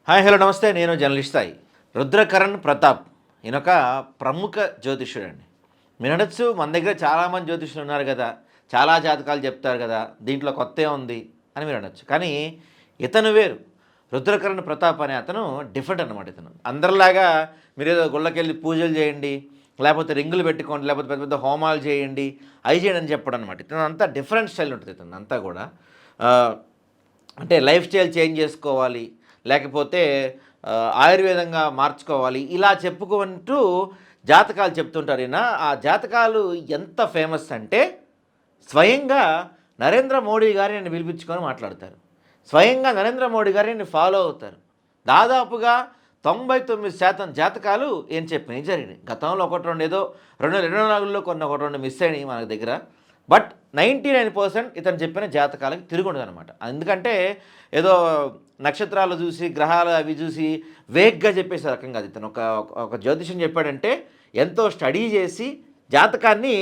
Hi hello నమస్తే. నేను journalist Sai. Rudrakaran Pratap ఈయనొక ప్రముఖ జ్యోతిష్యుడు అండి. మీరు అనొచ్చు, మన దగ్గర చాలామంది జ్యోతిష్యులు ఉన్నారు కదా, చాలా జాతకాలు చెప్తారు కదా, దీంట్లో కొత్త ఉంది అని మీరు అనొచ్చు. కానీ ఇతను వేరు. రుద్రకరణ్ ప్రతాప్ అనే అతను డిఫరెంట్ అనమాట. ఇతను అందరిలాగా మీరు ఏదో గుళ్ళకెళ్ళి పూజలు చేయండి, లేకపోతే రింగులు పెట్టుకోండి, లేకపోతే పెద్ద పెద్ద హోమాలు చేయండి, అవి చేయండి అని చెప్పడం అనమాట. ఇతను అంతా డిఫరెంట్ స్టైల్ ఉంటుంది. ఇతను అంతా కూడా ఆ, అంటే లైఫ్ స్టైల్ చేంజ్ చేసుకోవాలి, లేకపోతే ఆయుర్వేదంగా మార్చుకోవాలి, ఇలా చెప్పుకుంటూ జాతకాలు చెప్తుంటారు ఈయన. ఆ జాతకాలు ఎంత ఫేమస్ అంటే స్వయంగా నరేంద్ర మోడీ గారిని ఆయన పిలిపించుకొని మాట్లాడతారు. స్వయంగా నరేంద్ర మోడీ గారిని ఫాలో అవుతారు. దాదాపుగా 99% జాతకాలు ఏం చెప్పినాయి జరిగినాయి. గతంలో ఒకటి రెండు ఏదో 2024లో కొన్ని ఒకటి రెండు మిస్ అయినాయి మన దగ్గర. బట్ 99% ఇతను చెప్పిన జాతకాలకు తిరుగుండదు అనమాట. ఎందుకంటే ఏదో నక్షత్రాలు చూసి గ్రహాలు అవి చూసి వేగ్గా చెప్పేసే రకం కాదు ఇతను. ఒక జ్యోతిష్యం చెప్పాడంటే ఎంతో స్టడీ చేసి జాతకాన్ని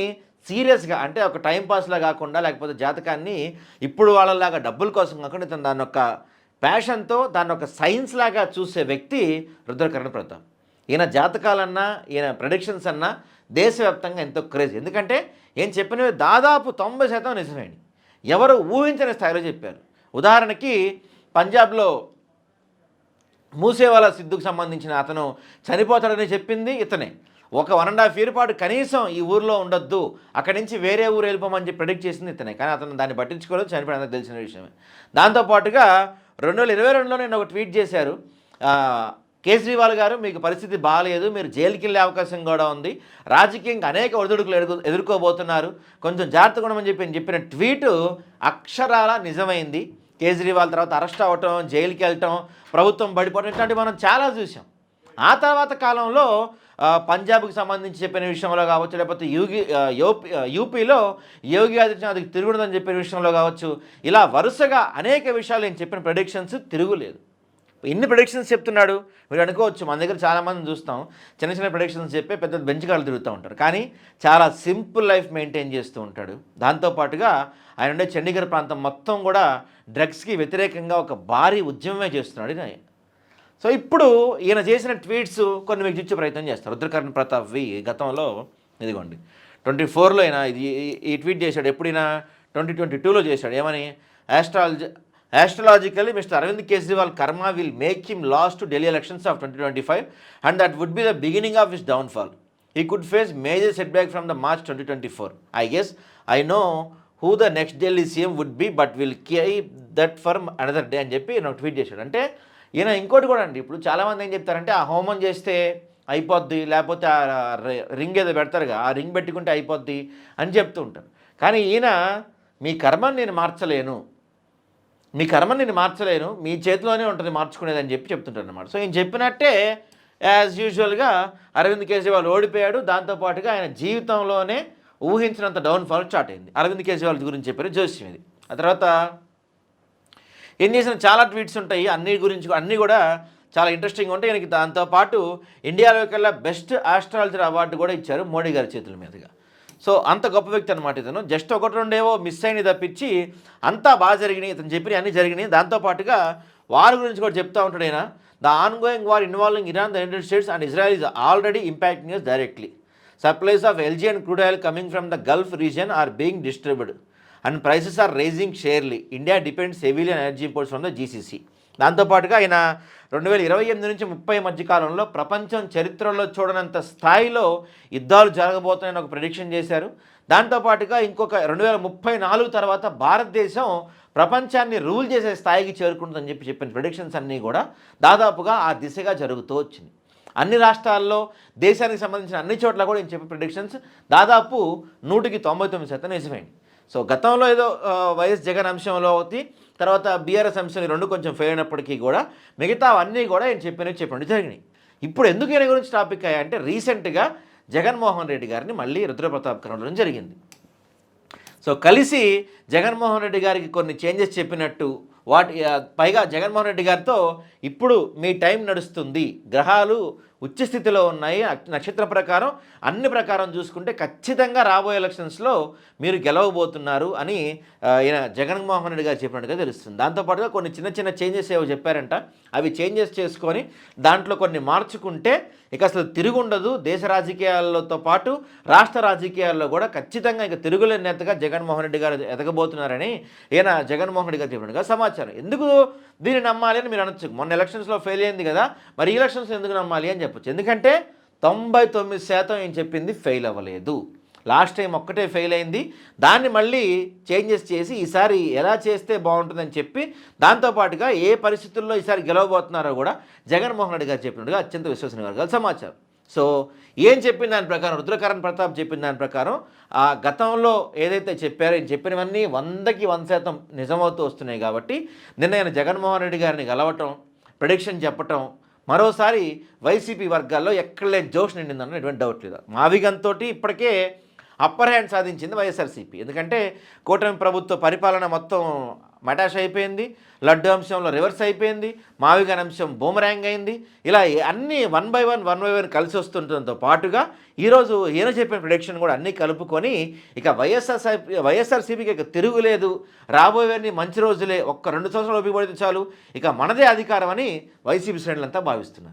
సీరియస్గా, అంటే ఒక టైంపాస్లా కాకుండా, లేకపోతే జాతకాన్ని ఇప్పుడు వాళ్ళలాగా డబ్బుల కోసం కాకుండా ఇతను దాన్ని ఒక ప్యాషన్తో, దాన్ని ఒక సైన్స్ లాగా చూసే వ్యక్తి రుద్రకరణ్ ప్రతాప్. ఈయన జాతకాలన్నా, ఈయన ప్రెడిక్షన్స్ అన్నా దేశవ్యాప్తంగా ఎంతో క్రేజ్. ఎందుకంటే ఏం చెప్పినవి దాదాపు 90% నిజమేండి. ఎవరు ఊహించని స్థాయిలో చెప్పారు. ఉదాహరణకి పంజాబ్లో మూసేవాల సిద్ధుకు సంబంధించిన అతను చనిపోతాడని చెప్పింది ఇతనే. ఒక 1.5 year పాటు కనీసం ఈ ఊరిలో ఉండొద్దు, అక్కడి నుంచి వేరే ఊరు వెళ్ళిపోమని చెప్పి ప్రెడిక్ట్ చేసింది ఇతనే. కానీ అతను దాన్ని పట్టించుకోలేదు, చనిపోయినందుకు తెలిసిన విషయమే. దాంతోపాటుగా 2022లో నేను ఒక ట్వీట్ చేశారు, కేజ్రీవాల్ గారు మీకు పరిస్థితి బాగాలేదు, మీరు జైలుకి వెళ్ళే అవకాశం కూడా ఉంది, రాజకీయంగా అనేక ఒడిదుడుకులు ఎదుర్కోబోతున్నారు, కొంచెం జాగ్రత్తగా ఉండమని చెప్పిన ట్వీటు అక్షరాల నిజమైంది. కేజ్రీవాల్ తర్వాత అరెస్ట్ అవ్వటం, జైలుకి వెళ్ళటం, ప్రభుత్వం పడిపోవటం, ఇట్లాంటివి మనం చాలా చూసాం. ఆ తర్వాత కాలంలో పంజాబ్కి సంబంధించి చెప్పిన విషయంలో కావచ్చు, లేకపోతే యూపీలో యోగి ఆదిత్యనాథ్కి తిరుగుతుందని చెప్పిన విషయంలో కావచ్చు, ఇలా వరుసగా అనేక విషయాలు నేను చెప్పిన ప్రెడిక్షన్స్ తిరుగులేదు. ఇన్ని ప్రెడిక్షన్స్ చెప్తున్నాడు. మీరు అనుకోవచ్చు, మన దగ్గర చాలామంది చూస్తాం చిన్న చిన్న ప్రెడిక్షన్స్ చెప్పి పెద్ద బెంచ్కాలు తిరుగుతూ ఉంటారు, కానీ చాలా సింపుల్ లైఫ్ మెయింటైన్ చేస్తూ ఉంటాడు. దాంతోపాటుగా ఆయన ఉండే చండీగఢ్ ప్రాంతం మొత్తం కూడా డ్రగ్స్కి వ్యతిరేకంగా ఒక భారీ ఉద్యమమే చేస్తున్నాడు ఈయన. సో ఇప్పుడు ఈయన చేసిన ట్వీట్స్ కొన్ని మీకు చూసే ప్రయత్నం చేస్తారు. రుద్రకరణ్ ప్రతాప్వి గతంలో ఇదిగోండి 24లో అయినా ఈ ట్వీట్ చేశాడు. ఎప్పుడైనా 2022లో చేశాడు. ఏమని? Astrologically, Mr. Arvind Kejriwal karma will make him lost to Delhi elections of 2025 and that would be the beginning of his downfall. He could face major setback from the March 2024. I guess I know who the next Delhi CM would be but will keep that for another day అని చెప్పి నాకు tweet చేశాడు. అంటే ఈయన ఇంకోటి కూడా అండి, ఇప్పుడు చాలామంది ఏం చెప్తారంటే ఆ హోమం చేస్తే అయిపోద్ది, లేకపోతే ఆ రింగ్ ఏదో పెడతారుగా, ఆ రింగ్ పెట్టుకుంటే అయిపోద్ది అని చెప్తూ ఉంటారు. కానీ ఈయన మీ కర్మని నేను మార్చలేను, మీ చేతిలోనే ఉంటుంది మార్చుకునేది అని చెప్తుంటారు అనమాట. సో ఈయన చెప్పినట్టే యాజ్ యూజువల్గా అరవింద్ కేజ్రీవాల్ ఓడిపోయాడు. దాంతోపాటుగా ఆయన జీవితంలోనే ఊహించినంత డౌన్ఫాల్ స్టార్ట్ అయింది. అరవింద్ కేజ్రీవాల్ గురించి చెప్పారు జోస్యం ఇది. ఆ తర్వాత ఏం చేసిన చాలా ట్వీట్స్ ఉంటాయి, అన్నీ కూడా చాలా ఇంట్రెస్టింగ్గా ఉంటాయి. ఈయనకి దాంతోపాటు ఇండియాలోకెల్లా బెస్ట్ ఆస్ట్రాలజర్ అవార్డు కూడా ఇచ్చారు మోడీ గారి చేతుల మీదుగా. సో అంత గొప్ప వ్యక్తి అనమాట ఇతను. జస్ట్ ఒకటి రెండేవో మిస్ అయినవి తప్పించి అంతా బాగా జరిగినాయి, ఇతను చెప్పినవి అన్నీ జరిగినాయి. దాంతోపాటుగా వార్ గురించి కూడా చెప్తూ ఉంటాడు ఆయన. The ongoing war involving Iran, the United States and Israel is already impacting us directly. Supplies of LNG and crude oil coming from the Gulf region are being distributed and prices are rising sharply. India depends heavily on energy imports from the GCC. దాంతోపాటుగా ఆయన 2028 నుంచి 30 మధ్య కాలంలో ప్రపంచం చరిత్రలో చూడనంత స్థాయిలో యుద్ధాలు జరగబోతున్నాయని ఒక ప్రెడిక్షన్ చేశారు. దాంతోపాటుగా ఇంకొక 2034 తర్వాత భారతదేశం ప్రపంచాన్ని రూల్ చేసే స్థాయికి చేరుకుంటుందని చెప్పిన ప్రెడిక్షన్స్ అన్నీ కూడా దాదాపుగా ఆ దిశగా జరుగుతూ వచ్చింది. అన్ని రాష్ట్రాల్లో, దేశానికి సంబంధించిన అన్ని చోట్ల కూడా నేను చెప్పే ప్రెడిక్షన్స్ దాదాపు 199% నిజమైంది. సో గతంలో ఏదో వైఎస్ జగన్ అంశంలో అవుతుంది, తర్వాత బీఆర్ఎస్ అంశం, రెండు కొంచెం ఫెయిల్ అయినప్పటికీ కూడా మిగతా అన్నీ కూడా నేను చెప్పినట్టు జరిగినాయి. ఇప్పుడు ఎందుకు ఈయన గురించి టాపిక్ అయ్యాయంటే రీసెంట్గా జగన్మోహన్ రెడ్డి గారిని మళ్ళీ రుద్రప్రతాప్ కలవడం జరిగింది. సో కలిసి జగన్మోహన్ రెడ్డి గారికి కొన్ని చేంజెస్ చెప్పినట్టు, పైగా జగన్మోహన్ రెడ్డి గారితో ఇప్పుడు మీ టైం నడుస్తుంది, గ్రహాలు ఉచ్చ స్థితిలో ఉన్నాయి. నక్షత్ర ప్రకారం అన్ని ప్రకారం చూసుకుంటే ఖచ్చితంగా రాబోయే ఎలక్షన్స్లో మీరు గెలవబోతున్నారు అని ఈయన జగన్మోహన్ రెడ్డి గారు చెప్పినట్టుగా తెలుస్తుంది. దాంతోపాటుగా కొన్ని చిన్న చిన్న చేంజెస్ ఏవో చెప్పారంట. అవి చేంజెస్ చేసుకొని దాంట్లో కొన్ని మార్చుకుంటే ఇక అసలు తిరుగుండదు. దేశ రాజకీయాలతో పాటు రాష్ట్ర రాజకీయాల్లో కూడా ఖచ్చితంగా ఇక తిరుగులేని నేతగా జగన్మోహన్ రెడ్డి గారు ఎదగబోతున్నారని ఈయన జగన్మోహన్ రెడ్డి గారు చెప్పినట్టుగా సమాచారం. ఎందుకు దీన్ని నమ్మాలి అని మీరు అనొచ్చు. మొన్న ఎలక్షన్స్లో ఫెయిల్ అయింది కదా, మరి ఈ ఎలక్షన్స్ ఎందుకు నమ్మాలి అని చెప్పొచ్చు. ఎందుకంటే 99% ఏం చెప్పింది ఫెయిల్ అవ్వలేదు. లాస్ట్ టైం ఒక్కటే ఫెయిల్ అయింది. దాన్ని మళ్ళీ చేంజెస్ చేసి ఈసారి ఎలా చేస్తే బాగుంటుందని చెప్పి దాంతోపాటుగా ఏ పరిస్థితుల్లో ఈసారి గెలవబోతున్నారో కూడా జగన్మోహన్ రెడ్డి గారు చెప్పినట్టుగా అత్యంత విశ్వసనీయ వర్గాల సమాచారం. సో ఏం చెప్పిన దాని ప్రకారం, రుద్రకరణ్ ప్రతాప్ చెప్పిన దాని ప్రకారం ఆ గతంలో ఏదైతే చెప్పారో ఈయన చెప్పినవన్నీ 100కి 100% నిజమవుతూ వస్తున్నాయి. కాబట్టి నిన్న ఆయన జగన్మోహన్ రెడ్డి గారిని గెలవటం, ప్రెడిక్షన్ చెప్పటం, మరోసారి వైసీపీ వర్గాల్లో ఎక్కడ లేని జోష్ నిండిందన్న ఎటువంటి డౌట్ లేదు. మావిగంతో ఇప్పటికే అప్పర్ హ్యాండ్ సాధించింది వైఎస్ఆర్సీపీ. ఎందుకంటే కూటమి ప్రభుత్వ పరిపాలన మొత్తం మటాష్ అయిపోయింది, లడ్డు అంశంలో రివర్స్ అయిపోయింది, మావిగన్ అంశం బూమరాంగ్ అయింది. ఇలా అన్నీ వన్ బై వన్ కలిసి వస్తుండటంతో పాటుగా ఈరోజు ఈయన చెప్పిన ప్రిడిక్షన్ కూడా అన్నీ కలుపుకొని ఇక వైఎస్ఆర్సీపీకి ఇక తిరుగులేదు, రాబోయేవన్నీ మంచి రోజులే, 1-2 సంవత్సరాలు ఓపిక పడితే చాలు, ఇక మనదే అధికారం అని వైసీపీ శ్రేణులంతా భావిస్తున్నారు.